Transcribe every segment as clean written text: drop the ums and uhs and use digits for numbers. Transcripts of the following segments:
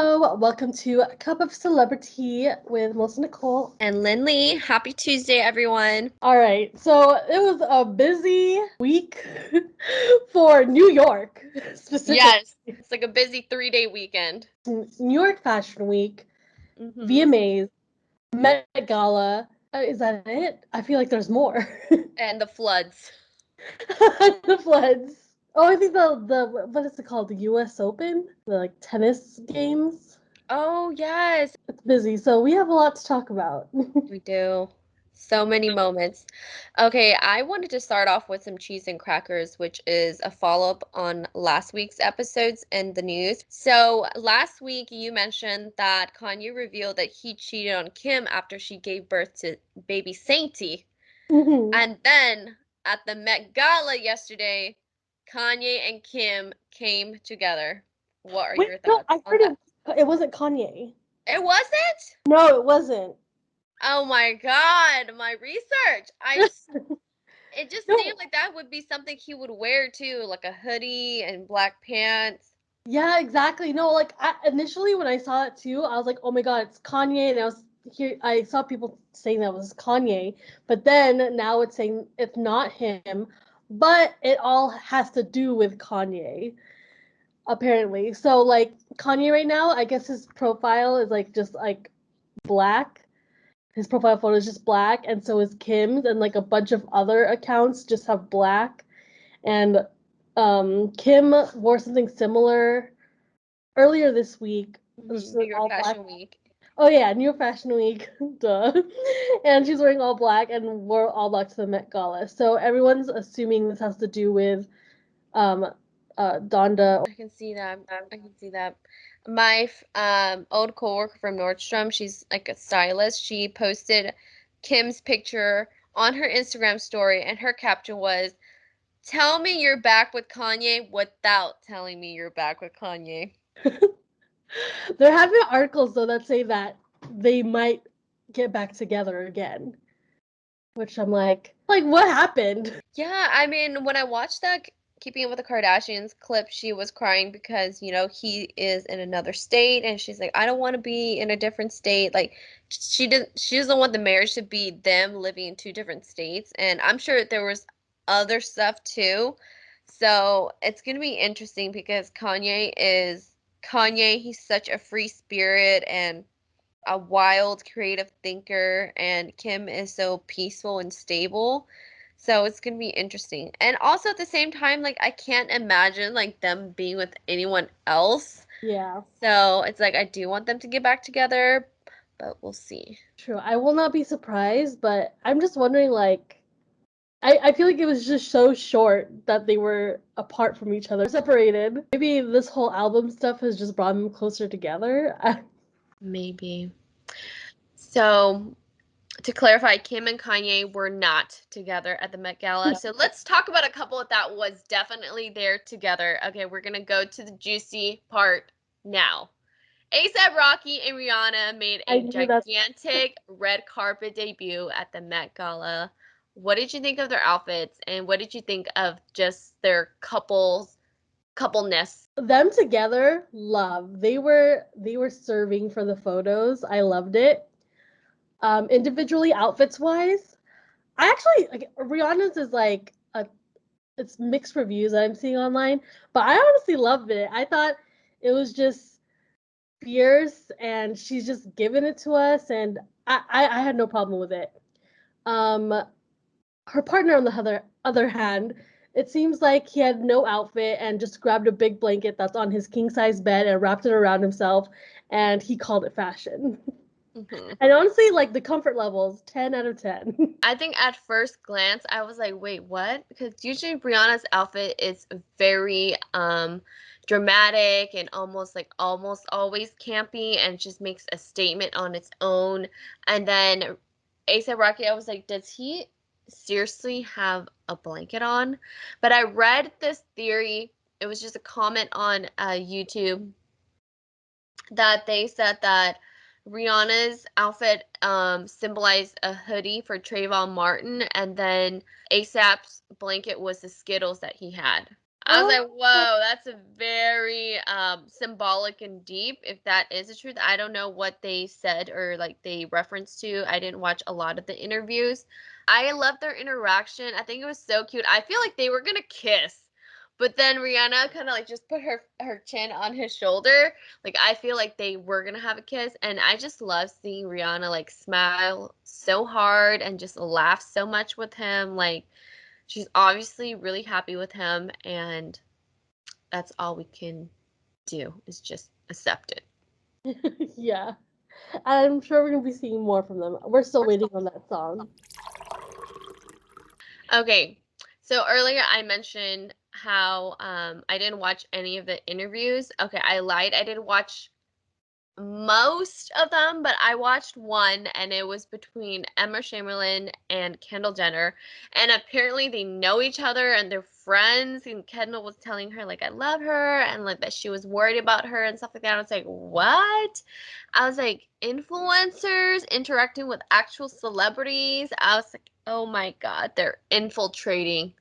Hello, welcome to Cup of CelebriTEA with Melissa Nichole. And Lynn Lee. Happy Tuesday, everyone. All right, so it was a busy week for New York, specifically. Yes, it's like a busy 3-day weekend. New York Fashion Week, VMAs, Met Gala. Is that it? I feel like there's more. And the floods. The floods. Oh, I think the what is it called? The U.S. Open, the tennis games. Oh, yes. It's busy, so we have a lot to talk about. We do. So many moments. Okay, I wanted to start off with some cheese and crackers, which is a follow-up on last week's episodes in the news. So last week you mentioned that Kanye revealed that he cheated on Kim after she gave birth to baby Sainty. And then at the Met Gala yesterday, Kanye and Kim came together. What are your thoughts I on heard that? it wasn't Kanye. It wasn't? No, it wasn't. Oh my God, my research. It just No. seemed like that would be something he would wear too, like a hoodie and black pants. Yeah, exactly. No, like initially when I saw it too, I was like, "Oh my God, it's Kanye!" And I saw people saying that was Kanye, but then now it's saying it's not him, but it all has to do with Kanye, apparently. So like Kanye right now, I guess his profile is like just like black. His profile photo is just black, and so is Kim's, and like a bunch of other accounts just have black. And Kim wore something similar earlier this week. New York All black. Fashion Week. Oh yeah, New York Fashion Week, duh. And she's wearing all black and wore all black to the Met Gala. So everyone's assuming this has to do with Donda. I can see that. I can see that. My old coworker from Nordstrom, she's like a stylist. She posted Kim's picture on her Instagram story, and her caption was, "Tell me you're back with Kanye without telling me you're back with Kanye." There have been articles though that say that they might get back together again. Which I'm like what happened? Yeah, I mean, when I watched that Keeping Up with the Kardashians clip, she was crying because, he is in another state and she's like, I don't want to be in a different state. Like she doesn't want the marriage to be them living in two different states. And I'm sure there was other stuff too. So it's gonna be interesting because Kanye, he's such a free spirit and a wild creative thinker, and Kim is so peaceful and stable. So it's gonna be interesting. And also at the same time, like I can't imagine like them being with anyone else. Yeah. So it's like I do want them to get back together, but we'll see. True. I will not be surprised, but I'm just wondering like I feel like it was just so short that they were apart from each other, separated. Maybe this whole album stuff has just brought them closer together. Maybe. So to clarify, Kim and Kanye were not together at the Met Gala. So let's talk about a couple that was definitely there together. Okay, we're gonna go to the juicy part now. A$AP Rocky and Rihanna made a gigantic red carpet debut at the Met Gala. What did you think of their outfits, and what did you think of just their coupleness? Them together, love. They were serving for the photos. I loved it. Individually, outfits wise, I actually like Rihanna's is like it's mixed reviews that I'm seeing online, but I honestly loved it. I thought it was just fierce and she's just giving it to us, and I had no problem with it. Her partner on the other hand, it seems like he had no outfit and just grabbed a big blanket that's on his king size bed and wrapped it around himself, and he called it fashion. And honestly, like the comfort levels, 10 out of 10. I think at first glance, I was like, wait, what? Because usually Brianna's outfit is very dramatic and almost always campy and just makes a statement on its own. And then A$AP Rocky, I was like, does he seriously have a blanket on? But I read this theory. It was just a comment on YouTube that they said that Rihanna's outfit symbolized a hoodie for Trayvon Martin, and then A$AP's blanket was the Skittles that he had. I was Oh, like, whoa, that's a very symbolic and deep, if that is the truth. I don't know what they said or like they referenced to. I didn't watch a lot of the interviews. I loved their interaction. I think it was so cute. I feel like they were gonna kiss. But then Rihanna kind of like just put her chin on his shoulder. Like I feel like they were gonna have a kiss, and I just love seeing Rihanna like smile so hard and just laugh so much with him. Like she's obviously really happy with him, and that's all we can do is just accept it. yeah. I'm sure we're gonna be seeing more from them. We're still waiting on that song. Okay, so earlier I mentioned how I didn't watch any of the interviews. Okay, I lied. I did watch most of them, but I watched one, and it was between Emma Chamberlain and Kendall Jenner. And apparently they know each other and they're friends. And Kendall was telling her, like, I love her, and like that she was worried about her and stuff like that. I was like, what? I was like, influencers interacting with actual celebrities. I was like, oh my God, they're infiltrating.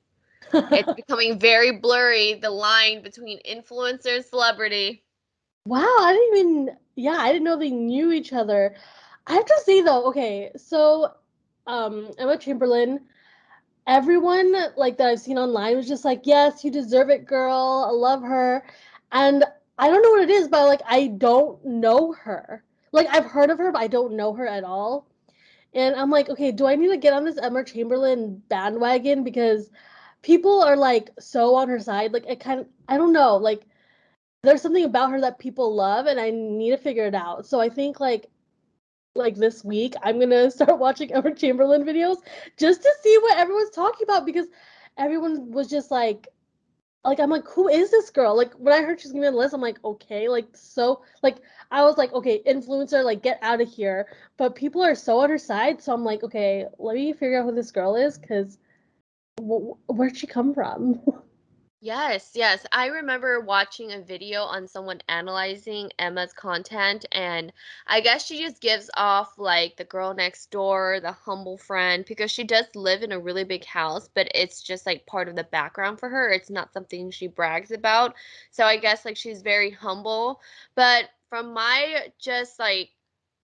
It's becoming very blurry, the line between influencer and celebrity. Wow, I didn't even. Yeah, I didn't know they knew each other. I have to say though, okay, so Emma Chamberlain, everyone like that I've seen online was just like, yes, you deserve it, girl. I love her. And I don't know what it is, but like I don't know her. Like I've heard of her, but I don't know her at all. And I'm like, okay, do I need to get on this Emma Chamberlain bandwagon because people are like so on her side? Like I don't know, like there's something about her that people love and I need to figure it out. So I think like this week I'm gonna start watching Emma Chamberlain videos just to see what everyone's talking about because everyone was just like I'm like, who is this girl? Like when I heard she's gonna be on the list, I'm like, okay, like so like I was like, okay, influencer, like get out of here. But people are so on her side, so I'm like, okay, let me figure out who this girl is because where'd she come from? Yes, yes. I remember watching a video on someone analyzing Emma's content, and I guess she just gives off like the girl next door, the humble friend, because she does live in a really big house, but it's just like part of the background for her. It's not something she brags about. So I guess like she's very humble. But from my just like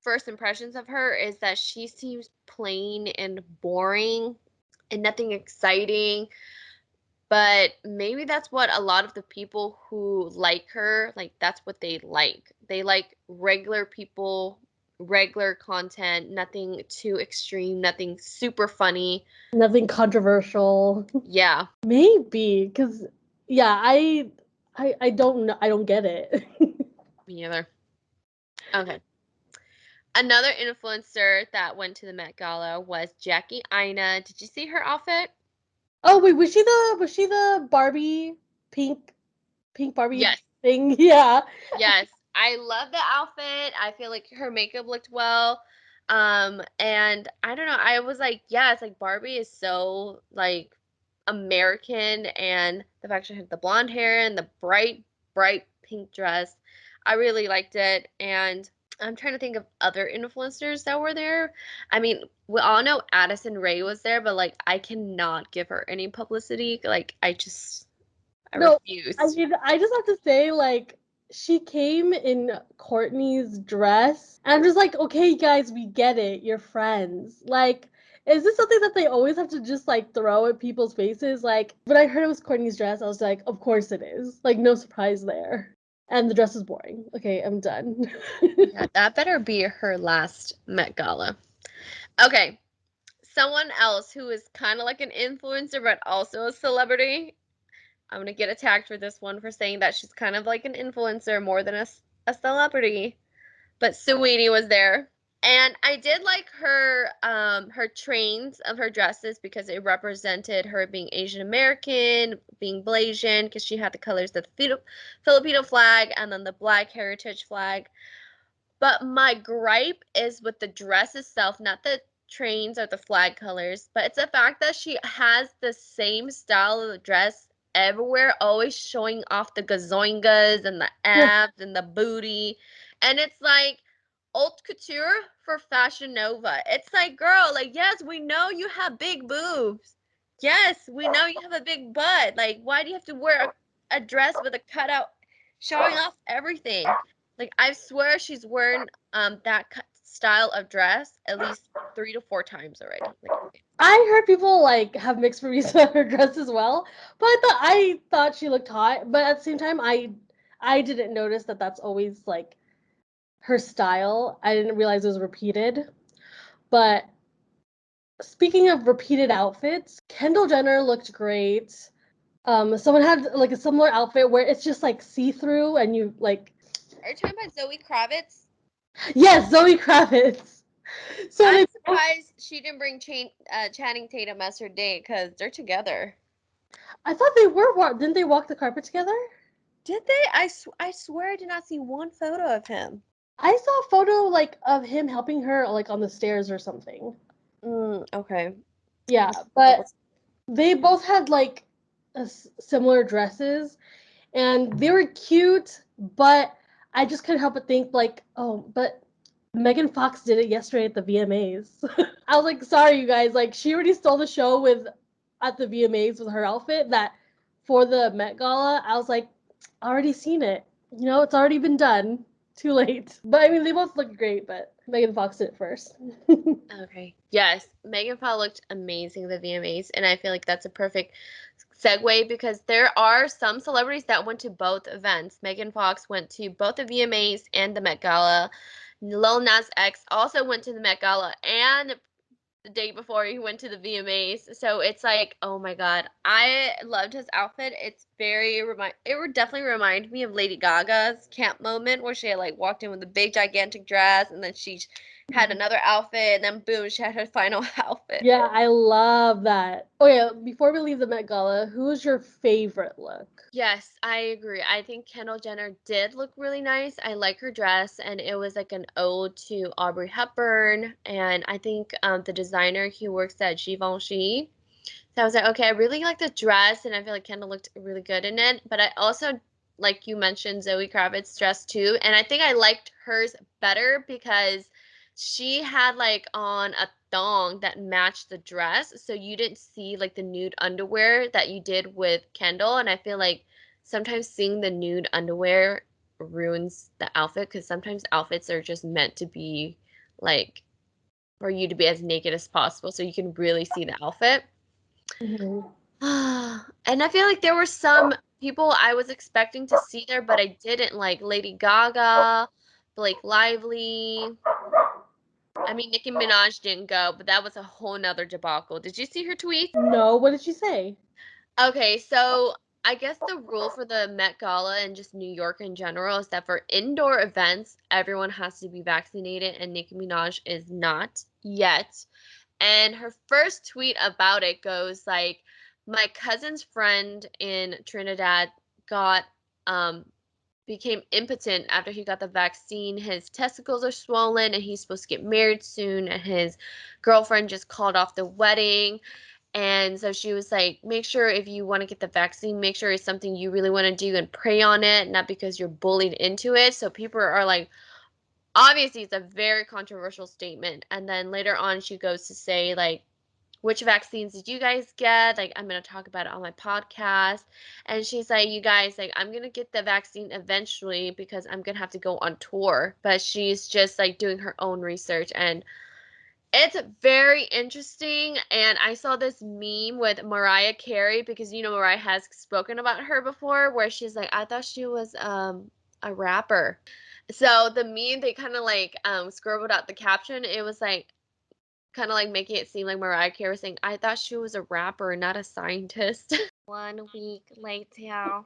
first impressions of her is that she seems plain and boring and nothing exciting, but maybe that's what a lot of the people who like her, like that's what they like. They like regular people, regular content, nothing too extreme, nothing super funny. Nothing controversial. Yeah, Maybe because yeah, I don't know. I don't get it. me neither. Okay. Another influencer that went to the Met Gala was Jackie Aina. Did you see her outfit? Oh wait, was she the Barbie pink Barbie Yes. thing? Yeah. Yes, I love the outfit. I feel like her makeup looked well. And I don't know, I was like, yeah, it's like Barbie is so like American, and the fact she had the blonde hair and the bright, bright pink dress. I really liked it. And I'm trying to think of other influencers that were there. I mean, we all know Addison Rae was there, but like I cannot give her any publicity. Like I No, I refuse. mean, I just have to say, like, she came in Courtney's dress, and I'm just like, okay, guys, we get it. You're friends. Like, is this something that they always have to just like throw at people's faces? Like, when I heard it was Courtney's dress, I was like, of course it is. Like, no surprise there. And the dress is boring. Okay, I'm done. Yeah, that better be her last Met Gala. Okay, someone else who is kind of like an influencer but also a celebrity. I'm gonna get attacked for this one for saying that she's kind of like an influencer more than a celebrity. But Saweetie was there. And I did like her trains of her dresses because it represented her being Asian American, being Blasian, because she had the colors of the Filipino flag and then the Black heritage flag. But my gripe is with the dress itself, not the trains or the flag colors, but it's the fact that she has the same style of the dress everywhere, always showing off the gazoingas and the abs and the booty. And it's like haute couture for Fashion Nova. It's like, girl, like, yes, we know you have big boobs. Yes, we know you have a big butt. Like, why do you have to wear a dress with a cutout showing off everything? Like, I swear she's worn that style of dress at least 3 to 4 times already. Like, I heard people like have mixed reviews on her dress as well, but I thought she looked hot. But at the same time, I didn't notice that that's always like her style. I didn't realize it was repeated. But speaking of repeated outfits, Kendall Jenner looked great. Someone had like a similar outfit where it's just like see through and you like. are you talking about Zoe Kravitz? Yes, Zoe Kravitz. So I'm they. surprised she didn't bring Channing Tatum as her date because they're together. I thought they were. Didn't they walk the carpet together? Did they? I swear I did not see one photo of him. I saw a photo like of him helping her like on the stairs or something. Okay. Yeah, but they both had like similar dresses and they were cute, but I just couldn't help but think like, oh, but Megan Fox did it yesterday at the VMAs. I was like, sorry you guys, like she already stole the show with at the VMAs with her outfit that for the Met Gala, I was like, already seen it. You know, it's already been done. Too late. But I mean they both look great, but Megan Fox did it first. Okay. Yes, Megan Fox looked amazing at the VMAs, and I feel like that's a perfect segue because there are some celebrities that went to both events. Megan Fox went to both the VMAs and the Met Gala. Lil Nas X also went to the Met Gala and the day before he went to the VMAs. So it's like, oh my god, I loved his outfit. It's very it would definitely remind me of Lady Gaga's camp moment where she had like walked in with a big gigantic dress and then she had another outfit and then boom, she had her final outfit. Yeah, I love that. Oh yeah, before we leave the Met Gala, who's your favorite look? Yes, I agree. I think Kendall Jenner did look really nice. I like her dress, and it was like an ode to Audrey Hepburn. And I think the designer, he works at Givenchy. So I was like, okay, I really like the dress, and I feel like Kendall looked really good in it. But I also, like you mentioned, Zoe Kravitz's dress too. And I think I liked hers better because she had like on a thong that matched the dress. So you didn't see like the nude underwear that you did with Kendall. And I feel like sometimes seeing the nude underwear ruins the outfit because sometimes outfits are just meant to be like for you to be as naked as possible so you can really see the outfit. Mm-hmm. And I feel like there were some people I was expecting to see there, but I didn't, like Lady Gaga, Blake Lively. I mean, Nicki Minaj didn't go, but that was a whole nother debacle. Did you see her tweet? No, what did she say? Okay, so I guess the rule for the Met Gala and just New York in general is that for indoor events, everyone has to be vaccinated, and Nicki Minaj is not yet. And her first tweet about it goes like, my cousin's friend in Trinidad got became impotent after he got the vaccine. His testicles are swollen and he's supposed to get married soon, and his girlfriend just called off the wedding. And so she was like, make sure if you want to get the vaccine, make sure it's something you really want to do and pray on it, not because you're bullied into it. So people are like, obviously it's a very controversial statement. And then later on she goes to say like, which vaccines did you guys get? Like, I'm going to talk about it on my podcast. And she's like, you guys, like, I'm going to get the vaccine eventually because I'm going to have to go on tour. But she's just like doing her own research. And it's very interesting. And I saw this meme with Mariah Carey because, you know, Mariah has spoken about her before where she's like, I thought she was a rapper. So the meme, they kind of like scribbled out the caption. It was like, kind of like making it seem like Mariah Carey was saying, I thought she was a rapper, not a scientist. 1 week later.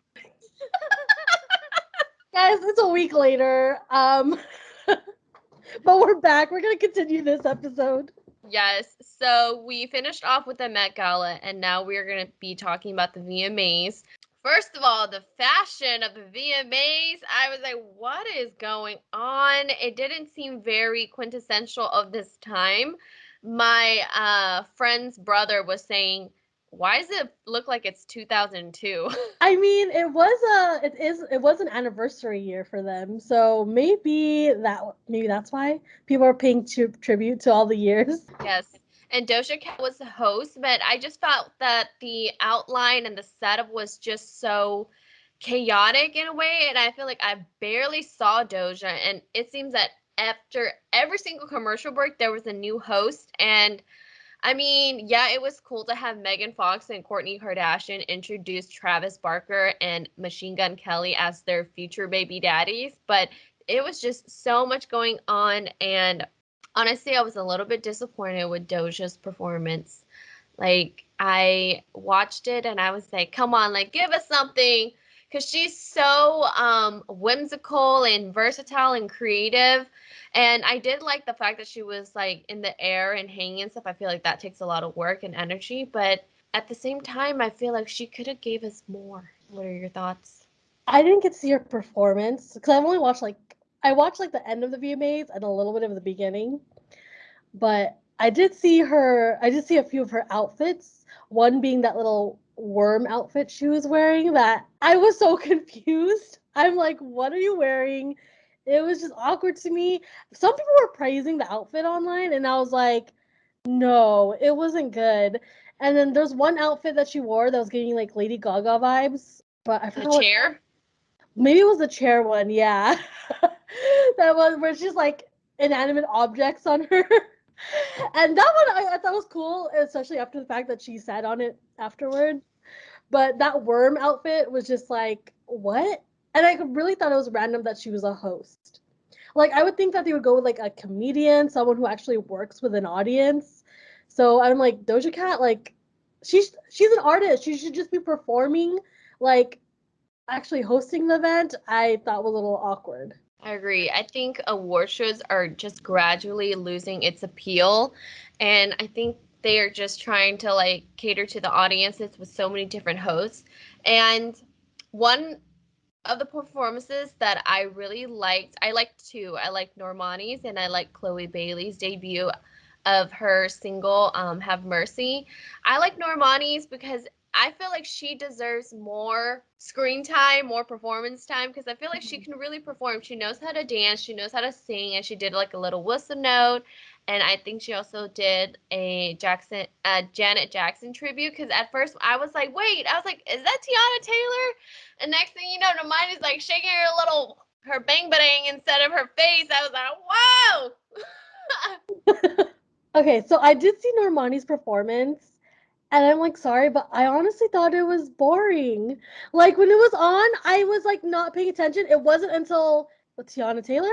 Guys, it's a week later. But we're back. We're gonna continue this episode. Yes, so we finished off with the Met Gala, and now we're going to be talking about the VMAs. First of all, the fashion of the VMAs, I was like, what is going on? It didn't seem very quintessential of this time. My friend's brother was saying, why does it look like it's 2002? I mean, it was an anniversary year for them, so maybe that's why people are paying tribute to all the years. Yes. and Doja Cat was the host, but I just felt that the outline and the setup was just so chaotic in a way, and I feel like I barely saw Doja, and it seems that after every single commercial break, there was a new host, and I mean, yeah, it was cool to have Megan Fox and Kourtney Kardashian introduce Travis Barker and Machine Gun Kelly as their future baby daddies, but it was just so much going on, and honestly, I was a little bit disappointed with Doja's performance. Like, I watched it and I was like, come on, like, give us something. Because she's so whimsical and versatile and creative. And I did like the fact that she was like in the air and hanging and stuff. I feel like that takes a lot of work and energy. But at the same time, I feel like she could have gave us more. What are your thoughts? I didn't get to see her performance because I've only watched I watched like the end of the VMAs and a little bit of the beginning, but I did see her. I did see a few of her outfits. One being that little worm outfit she was wearing. That I was so confused. I'm like, what are you wearing? It was just awkward to me. Some people were praising the outfit online, and I was like, no, it wasn't good. And then there's one outfit that she wore that was giving like Lady Gaga vibes, but I The forgot what. chair? Maybe it was the chair one, yeah. That was where she's like inanimate objects on her. And that one I thought was cool, especially after the fact that she sat on it afterward. But that worm outfit was just like, what? And I really thought it was random that she was a host. Like, I would think that they would go with like a comedian, someone who actually works with an audience. So I'm like, Doja Cat, like, she's an artist. She should just be performing. Like, actually hosting the event, I thought was a little awkward. I agree. I think award shows are just gradually losing its appeal. And I think they are just trying to like cater to the audiences with so many different hosts. And one of the performances that I really liked, I liked two. I liked Normani's and I liked Chloe Bailey's debut of her single, Have Mercy. I like Normani's because I feel like she deserves more screen time, more performance time, because I feel like she can really perform. She knows how to dance, she knows how to sing, and she did like a little whistle note. And I think she also did a Janet Jackson tribute. Because at first I was like, wait, I was like, is that Tiana Taylor? And next thing you know, Normani's like shaking her bang bang instead of her face. I was like, whoa. Okay, so I did see Normani's performance, and I'm like, sorry, but I honestly thought it was boring. Like, when it was on, I was like not paying attention. It wasn't until Tiana Taylor,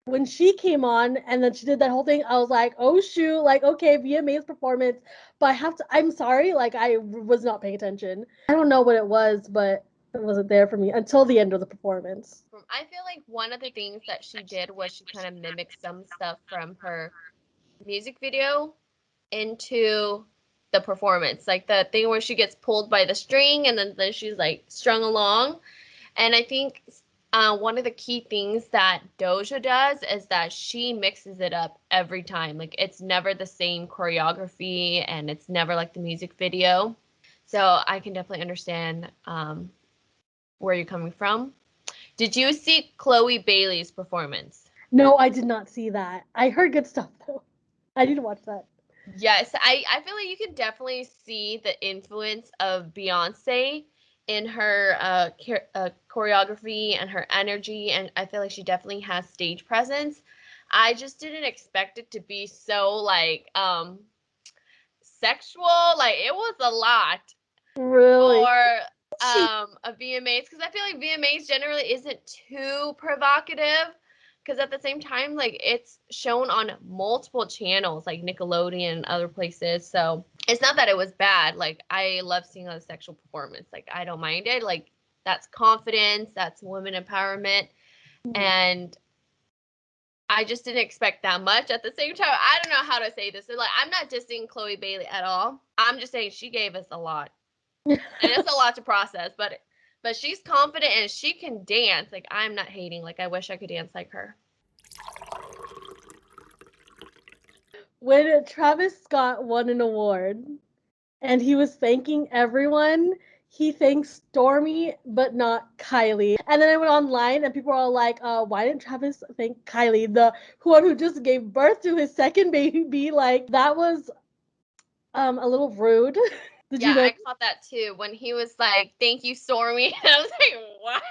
when she came on and then she did that whole thing, I was like, oh shoot, like, okay, VMA's performance. But I'm sorry, like, I was not paying attention. I don't know what it was, but it wasn't there for me until the end of the performance. I feel like one of the things that she did was she kind of mimicked some stuff from her music video into the performance. Like the thing where she gets pulled by the string and then she's like strung along. And I think one of the key things that Doja does is that she mixes it up every time. Like it's never the same choreography and it's never like the music video. So I can definitely understand where you're coming from. Did you see Chloe Bailey's performance? No, I did not see that. I heard good stuff though. I need to watch that. Yes, I feel like you can definitely see the influence of Beyonce in her choreography and her energy, and I feel like she definitely has stage presence. I just didn't expect it to be so like sexual. Like it was a lot Really? for She a VMAs because I feel like VMAs generally isn't too provocative because at the same time like it's shown on multiple channels like Nickelodeon and other places, so it's not that it was bad. Like I love seeing a sexual performance, like I don't mind it. Like that's confidence, that's women empowerment, and I just didn't expect that much. At the same time, I don't know how to say this. So, like, I'm not dissing Chloe Bailey at all. I'm just saying she gave us a lot, and it's a lot to process. But she's confident and she can dance. Like I'm not hating. Like I wish I could dance like her. when Travis Scott won an award and he was thanking everyone, he thanked Stormy but not Kylie. And then I went online and people were all like, why didn't Travis thank Kylie, the one who just gave birth to his second baby? Like that was a little rude. Did Yeah, you know? I caught that too when he was like, "Thank you, Stormy." And I was like, "What?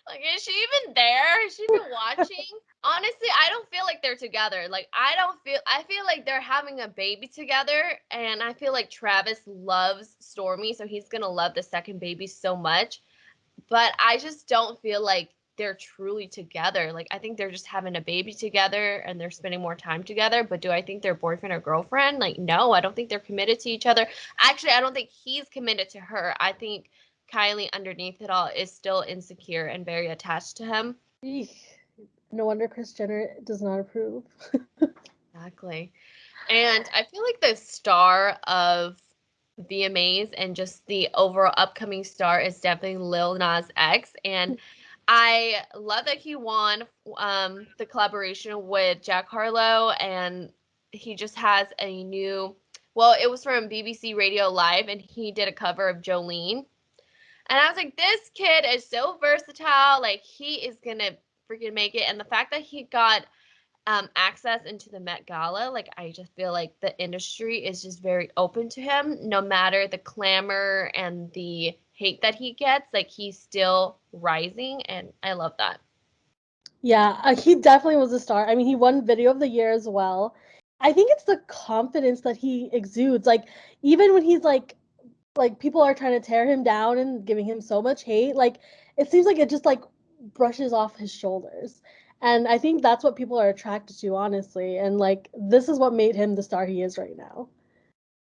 Like, is she even there? Is she even watching?" Honestly, I don't feel like they're together. Like, I feel like they're having a baby together, and I feel like Travis loves Stormy, so he's gonna love the second baby so much. But I just don't feel like they're truly together. Like, I think they're just having a baby together and they're spending more time together. But do I think they're boyfriend or girlfriend? Like, no, I don't think they're committed to each other. Actually, I don't think he's committed to her. I think Kylie, underneath it all, is still insecure and very attached to him. Eesh. No wonder Kris Jenner does not approve. Exactly. And I feel like the star of VMAs and just the overall upcoming star is definitely Lil Nas X. And I love that he won the collaboration with Jack Harlow, and he just has a new, well, it was from BBC Radio Live, and he did a cover of Jolene. And I was like, this kid is so versatile. Like, he is going to freaking make it. And the fact that he got access into the Met Gala, like, I just feel like the industry is just very open to him, no matter the clamor and the hate that he gets. Like, he's still rising, and I love that. Yeah, he definitely was a star. I mean, he won Video of the Year as well. I think it's the confidence that he exudes. Like, even when he's like people are trying to tear him down and giving him so much hate, like it seems like it just like brushes off his shoulders. And I think that's what people are attracted to, honestly. And like this is what made him the star he is right now.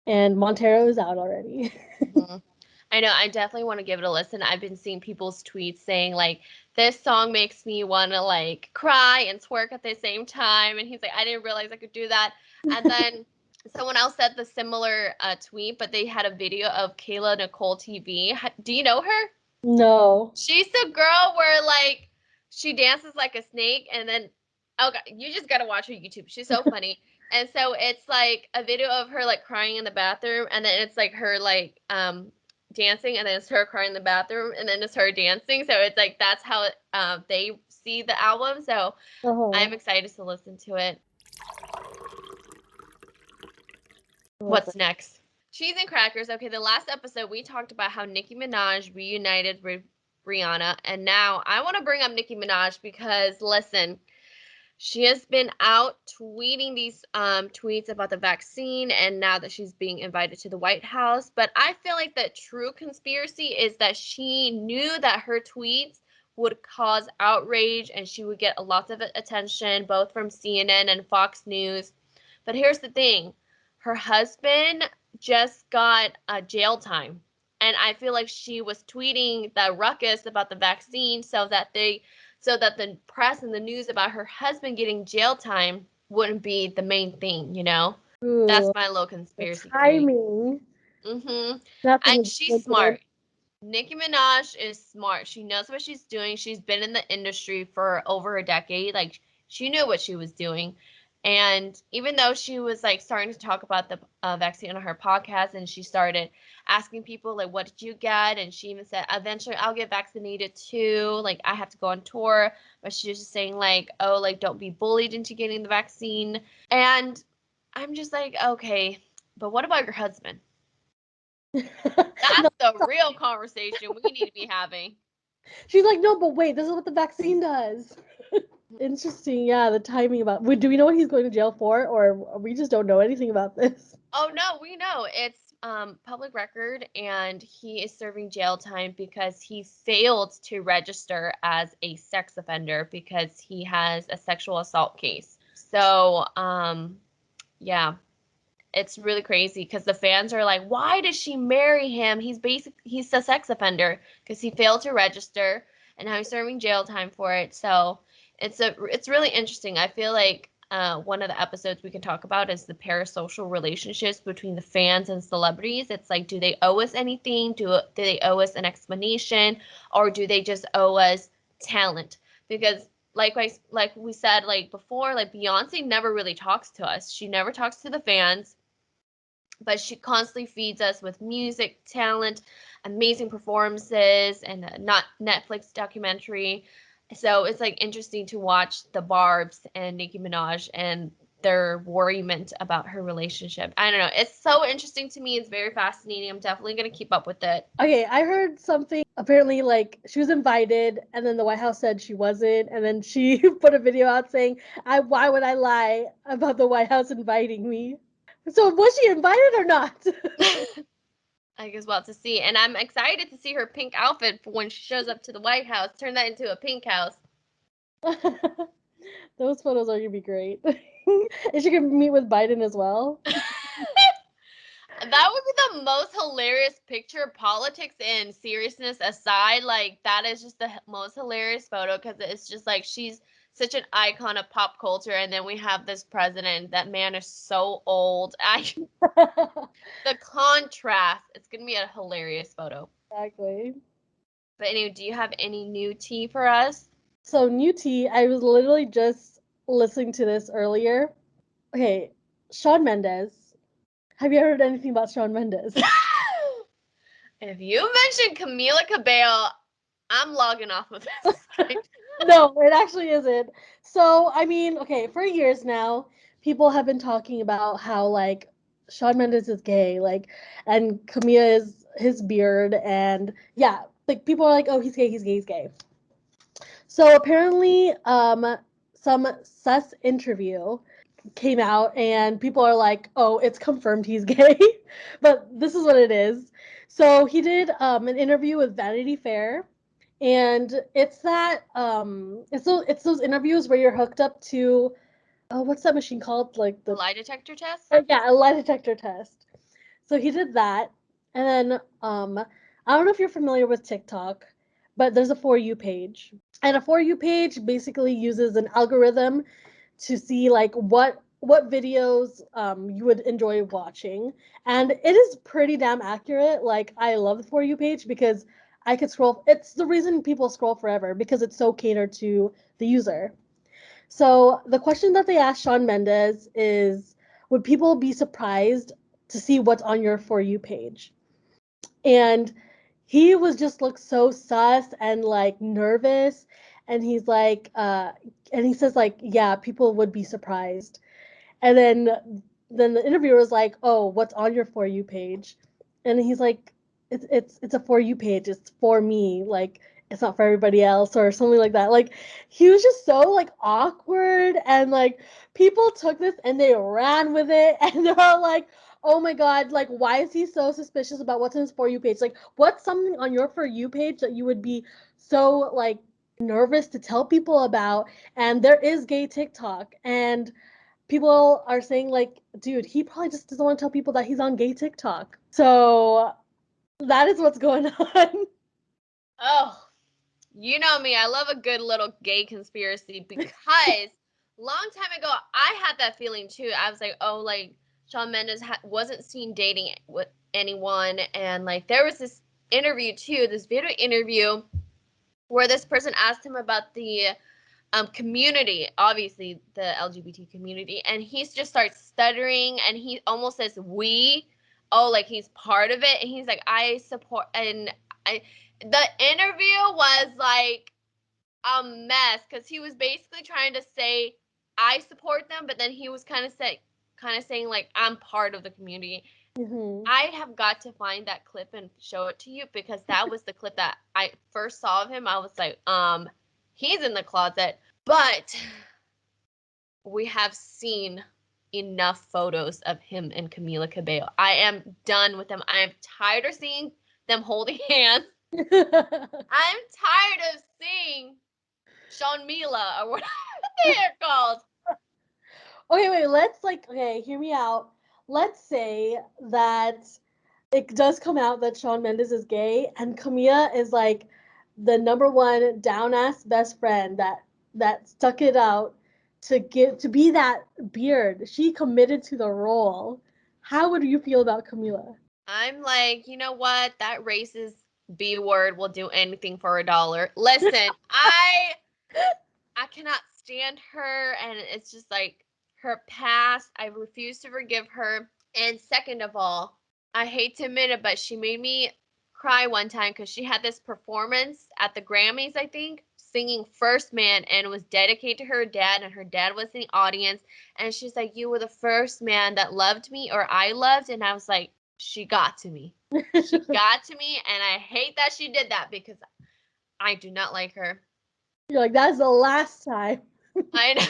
And Montero is out already. Mhm. I know. I definitely want to give it a listen. I've been seeing people's tweets saying like, this song makes me want to like cry and twerk at the same time. And he's like, I didn't realize I could do that. And then someone else said the similar tweet, but they had a video of Kayla Nicole TV. Do you know her? No. She's the girl where like she dances like a snake, and then, oh god, you just gotta watch her YouTube. She's so funny. And so it's like a video of her like crying in the bathroom, and then it's like her like dancing, and then it's her crying in the bathroom, and then it's her dancing. So it's like that's how they see the album. So Uh-huh. I'm excited to listen to it. I love What's next? Cheese and crackers. Okay, the last episode we talked about how Nicki Minaj reunited with Rihanna, and now I want to bring up Nicki Minaj because listen, she has been out tweeting these tweets about the vaccine, and now that she's being invited to the White House. But I feel like the true conspiracy is that she knew that her tweets would cause outrage and she would get a lot of attention, both from CNN and Fox News. But here's the thing, her husband just got a jail time. And I feel like she was tweeting the ruckus about the vaccine so that the press and the news about her husband getting jail time wouldn't be the main thing, you know? it. Ooh, That's my little the conspiracy theory. timing. Nothing And is she's so good. smart. Nicki Minaj is smart. She knows what she's doing. She's been in the industry for over a decade. Like, she knew what she was doing. And even though she was like starting to talk about the vaccine on her podcast, and she started asking people like, what did you get? And she even said, eventually I'll get vaccinated too. Like, I have to go on tour. But she was just saying like, oh, like, don't be bullied into getting the vaccine. And I'm just like, okay, but what about your husband? No, That's the real conversation we need to be having. she's like, no, but wait, this is what the vaccine does. Interesting, yeah, the timing about. Do we know what he's going to jail for, or we just don't know anything about this? Oh no, we know. It's public record, and he is serving jail time because he failed to register as a sex offender because he has a sexual assault case. So, yeah, it's really crazy because the fans are like, why did she marry him? He's a sex offender because he failed to register, and now he's serving jail time for it. So it's really interesting. I feel like one of the episodes we can talk about is the parasocial relationships between the fans and celebrities. It's like, do they owe us anything? Do they owe us an explanation, or do they just owe us talent? Because like we said like before, like Beyonce never really talks to us. She never talks to the fans, but she constantly feeds us with music, talent, amazing performances, and a not Netflix documentary. So it's like interesting to watch the Barbs and Nicki Minaj and their worriment about her relationship. I don't know. It's so interesting to me. It's very fascinating. I'm definitely going to keep up with it. Okay, I heard something. Apparently, like, she was invited, and then the White House said she wasn't, and then she put a video out saying, why would I lie about the White House inviting me? So was she invited or not? I guess we'll have to see. And I'm excited to see her pink outfit for when she shows up to the White House. Turn that into a pink house. Those photos are gonna be great. Is she gonna meet with Biden as well? That would be the most hilarious picture, politics and seriousness aside. Like, that is just the most hilarious photo because it's just like she's such an icon of pop culture. And then we have this president. That man is so old. The contrast, it's going to be a hilarious photo. Exactly. But anyway, do you have any new tea for us? So, new tea, I was literally just listening to this earlier. Okay, Shawn Mendes. Have you heard anything about Shawn Mendes? If you mention Camila Cabello, I'm logging off of this. No, it actually isn't. So, I mean, okay, for years now, people have been talking about how, like, Shawn Mendes is gay, like, and Camilla is his beard, and yeah, like, people are like, oh, he's gay, he's gay, he's gay. So, apparently, some sus interview came out, and people are like, oh, it's confirmed he's gay. But this is what it is. So, he did an interview with Vanity Fair, and it's that it's those interviews where you're hooked up to what's that machine called, like The the lie detector test? yeah, a lie detector test. So he did that, and then I don't know if you're familiar with TikTok, but there's a For You page, and a For You page basically uses an algorithm to see like what videos you would enjoy watching, and it is pretty damn accurate. Like, I love the For You page because I could scroll. It's the reason people scroll forever, because it's so catered to the user. So the question that they asked Shawn Mendes is, would people be surprised to see what's on your For You page? And he was just looked so sus and like nervous, and he's like and he says like, yeah, people would be surprised. And then the interviewer was like, oh, what's on your For You page? And he's like, it's a For You page, it's for me, like, it's not for everybody else, or something like that. Like, he was just so like awkward, and like people took this and they ran with it, and they're all like, oh my god, like, why is he so suspicious about what's in his For You page? Like, what's something on your For You page that you would be so like nervous to tell people about? And there is gay TikTok, and people are saying like, dude, he probably just doesn't want to tell people that he's on gay TikTok. So that is what's going on. Oh, you know me. I love a good little gay conspiracy because long time ago, I had that feeling too. I was like, oh, like Shawn Mendes wasn't seen dating with anyone. And like there was this interview too, this video interview where this person asked him about the community, obviously the LGBT community, and he just starts stuttering and he almost says we, oh, like he's part of it, and he's like, I support, and I, the interview was like a mess because he was basically trying to say I support them, but then he was kind of saying like I'm part of the community. Mm-hmm. I have got to find that clip and show it to you because that was the clip that I first saw of him. I was like, he's in the closet. But we have seen enough photos of him and Camila Cabello. I am done with them. I am tired of seeing them holding hands. I'm tired of seeing Shawn Mila or whatever they are called. Okay, wait, let's like, okay, hear me out. Let's say that it does come out that Shawn Mendes is gay, and Camilla is like the number one down ass best friend that stuck it out to be that beard. She committed to the role. How would you feel about Camilla? I'm like, you know what? That racist B word will do anything for $1. Listen, I cannot stand her, and it's just like her past. I refuse to forgive her. And second of all, I hate to admit it, but she made me cry one time because she had this performance at the Grammys, I think. singing First Man and was dedicated to her dad, and her dad was in the audience, and she's like, you were the first man that loved me or I loved, and I was like, she got to me. She got to me, and I hate that she did that because I do not like her. You're like, that's the last time. I know.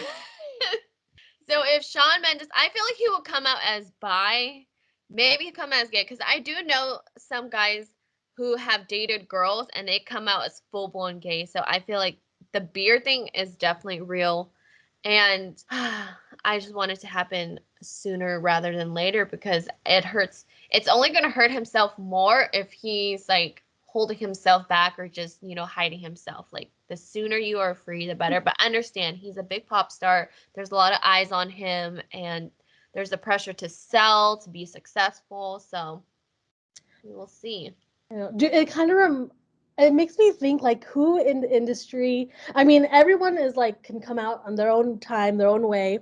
So if Shawn Mendes, I feel like he will come out as bi, maybe he'll come out as gay, because I do know some guys who have dated girls and they come out as full-blown gay. So I feel like the beard thing is definitely real, and I just want it to happen sooner rather than later because it hurts. It's only going to hurt himself more if he's like holding himself back or just, hiding himself. Like the sooner you are free, the better. But understand, he's a big pop star. There's a lot of eyes on him, and there's the pressure to sell, to be successful. So we will see. It kind of it makes me think like who in the industry. I mean, everyone is like can come out on their own time, their own way.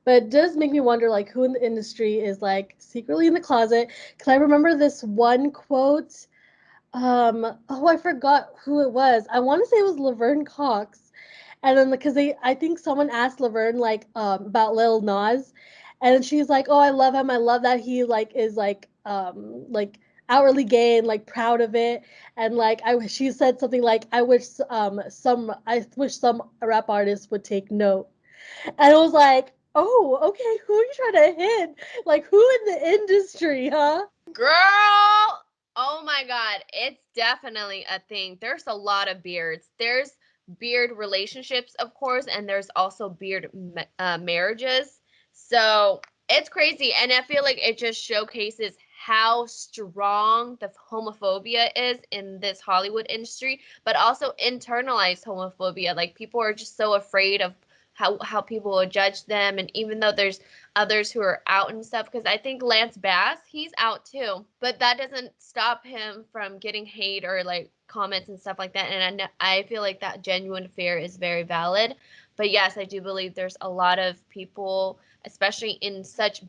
But it does make me wonder like who in the industry is like secretly in the closet. Because I remember this one quote. I forgot who it was. I want to say it was Laverne Cox, and then because I think someone asked Laverne like about Lil Nas, and then she's like, "Oh, I love him. I love that he like is like outwardly gay and like proud of it." And like she said something like, I wish some rap artists would take note." And I was like, "Oh, okay, who are you trying to hit? Like who in the industry, huh?" Girl, oh my God, it's definitely a thing. There's a lot of beards. There's beard relationships, of course, and there's also beard marriages. So it's crazy. And I feel like it just showcases how strong the homophobia is in this Hollywood industry, but also internalized homophobia. Like people are just so afraid of how people will judge them. And even though there's others who are out and stuff, because I think Lance Bass, he's out too, but that doesn't stop him from getting hate or like comments and stuff like that. And I feel like that genuine fear is very valid. But yes, I do believe there's a lot of people, especially in such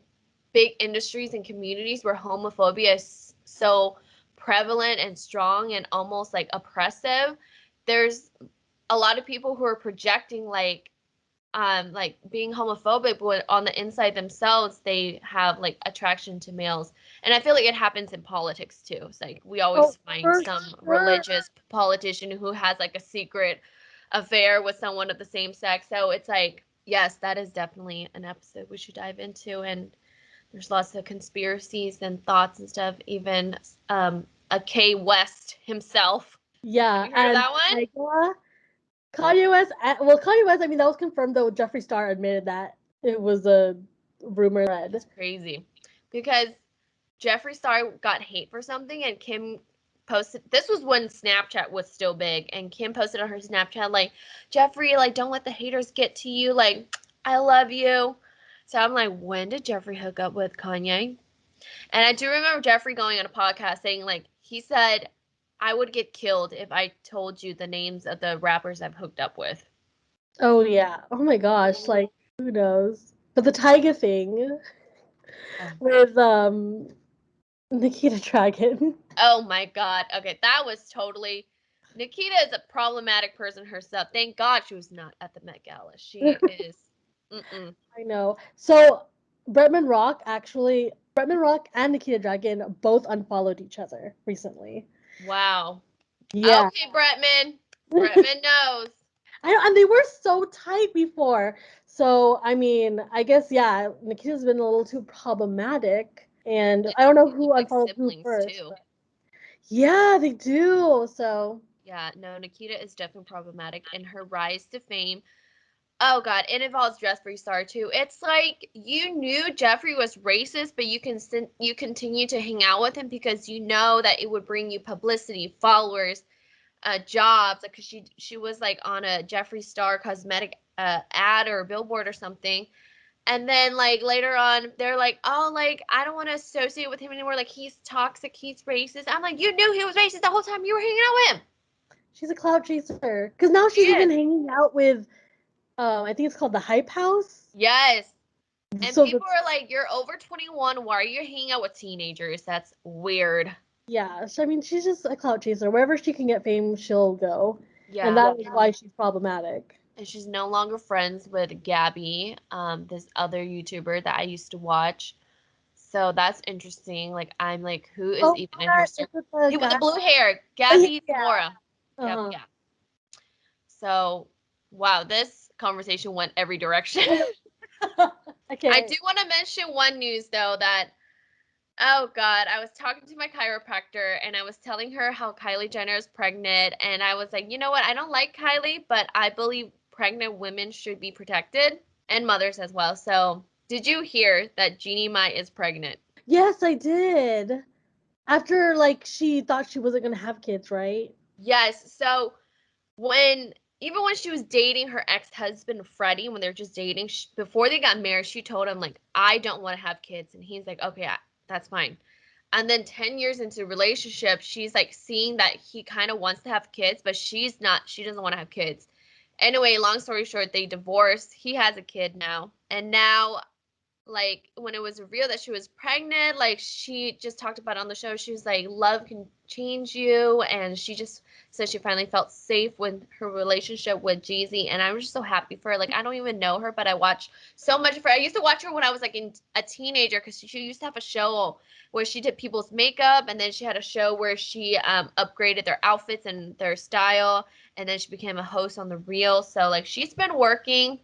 big industries and communities where homophobia is so prevalent and strong and almost like oppressive. There's a lot of people who are projecting like being homophobic, but on the inside themselves they have like attraction to males. And I feel like it happens in politics too. It's like we always find some religious politician who has like a secret affair with someone of the same sex. So it's like, yes, that is definitely an episode we should dive into. And there's lots of conspiracies and thoughts and stuff. Even a K West himself. Yeah, Have you heard of and that one? Kanye West. Well, Kanye West. I mean, that was confirmed though. Jeffree Star admitted that it was a rumor thread. It's crazy because Jeffree Star got hate for something, and Kim posted. This was when Snapchat was still big, and Kim posted on her Snapchat like, Jeffree, like, don't let the haters get to you. Like, I love you. So I'm like, when did Jeffree hook up with Kanye? And I do remember Jeffree going on a podcast saying like, he said, I would get killed if I told you the names of the rappers I've hooked up with. Oh yeah. Oh my gosh. Like who knows? But the Tyga thing with Nikita Dragon. Oh my God. Okay, that was totally. Nikita is a problematic person herself. Thank God she was not at the Met Gala. She is. Mm-mm. I know. So Bretman Rock and Nikita Dragon both unfollowed each other recently. Wow. Yeah. Okay, Bretman. Bretman knows. I know, and they were so tight before. So I mean, I guess yeah, Nikita's been a little too problematic, and I don't know They look who like unfollowed who siblings first. too. But yeah, they do. So Yeah, no, Nikita is definitely problematic in her rise to fame. Oh God, it involves Jeffree Star too. It's like you knew Jeffree was racist, but you continue to hang out with him because you know that it would bring you publicity, followers, jobs. Because she was like on a Jeffree Star cosmetic ad or billboard or something. And then like later on, they're like, oh, like I don't want to associate with him anymore. Like he's toxic, he's racist. I'm like, you knew he was racist the whole time you were hanging out with him. she's a cloud chaser. Because now She she's even is. hanging out with, I think it's called the Hype House. Yes. And So people that's are like, you're over 21. Why are you hanging out with teenagers? That's weird. yeah. So I mean, she's just a cloud chaser. Wherever she can get fame, she'll go. Yeah. And that is why she's problematic. And she's no longer friends with Gabby, this other YouTuber that I used to watch. So that's interesting. Like, I'm like, who is Oh, even in her is circle? it the He with guy? the blue hair, Yeah. Gabby Zamora. Yep, Uh-huh. yeah. So, wow, this conversation went every direction. I Okay. do want to mention one news though that, oh God, I was talking to my chiropractor and I was telling her how Kylie Jenner is pregnant, and I was like, you know what? I don't like Kylie, but I believe pregnant women should be protected and mothers as well. So, did you hear that JEANNIE MAI is pregnant? Yes, I did. After like she thought she wasn't gonna have kids, right? Yes. So when even when she was dating her ex-husband Freddie, when they were just dating, before they got married, she told him like, I don't want to have kids, and he's like, okay, that's fine. And then 10 years into the relationship, she's like seeing that he kind of wants to have kids, but she's not, she doesn't want to have kids. Anyway, long story short, they divorced. He has a kid now. And now, like, when it was revealed that she was pregnant, like, she just talked about it on the show. She was like, love can change you. And she just said she finally felt safe with her relationship with Jeezy. And I was just so happy for her. Like, I don't even know her, but I watch so much of her. I used to watch her when I was like a teenager, because she used to have a show where she did people's makeup. And then she had a show where she upgraded their outfits and their style. And then she became a host on The Real. So, like, she's been working.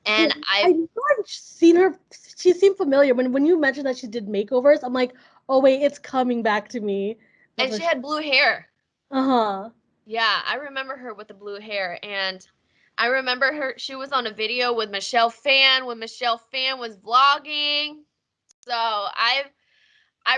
Okay, And I know I've seen her. She seemed familiar when you mentioned that she did makeovers. I'm like, oh wait, it's coming back to me. That's she what. had blue hair. Uh-huh. Yeah, I remember her with the blue hair, and I remember her. She was on a video with Michelle Phan when Michelle Phan was vlogging. So I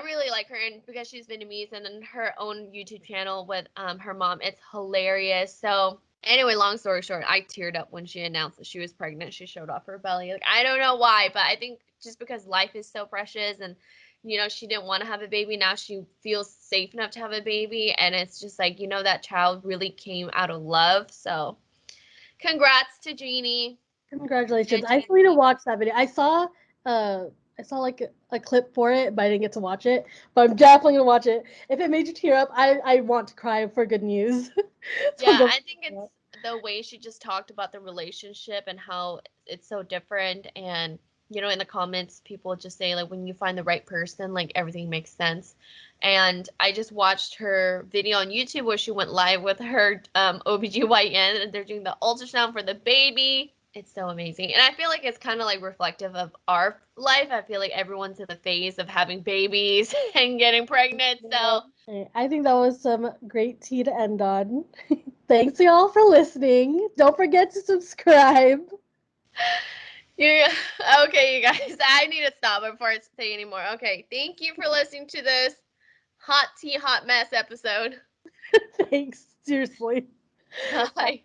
really like her, and because she's Vietnamese, and then her own YouTube channel with her mom, it's hilarious. So anyway, long story short, I teared up when she announced that she was pregnant. She showed off her belly. Like, I don't know why, but I think just because life is so precious, and she didn't want to have a baby. Now she feels safe enough to have a baby, and it's just like, that child really came out of love. So congrats to Jeannie Congratulations. and I still need to Jeannie. watch that video. Uh I saw like a clip for it, but I didn't get to watch it. But I'm definitely gonna watch it. If it made you tear up, I want to cry for good news. So Yeah, go. I think it's the way she just talked about the relationship and how it's so different. And, in the comments, people just say, like, when you find the right person, like, everything makes sense. And I just watched her video on YouTube where she went live with her OBGYN, and they're doing the ultrasound for the baby. It's so amazing. And I feel like it's kind of like reflective of our life. I feel like everyone's in the phase of having babies and getting pregnant. So, Okay, I think that was some great tea to end on. Thanks y'all for listening. Don't forget to subscribe. yeah, okay, you guys. I need to stop before I say anymore. Okay, thank you for listening to this hot tea, hot mess episode. Thanks. Seriously. Bye.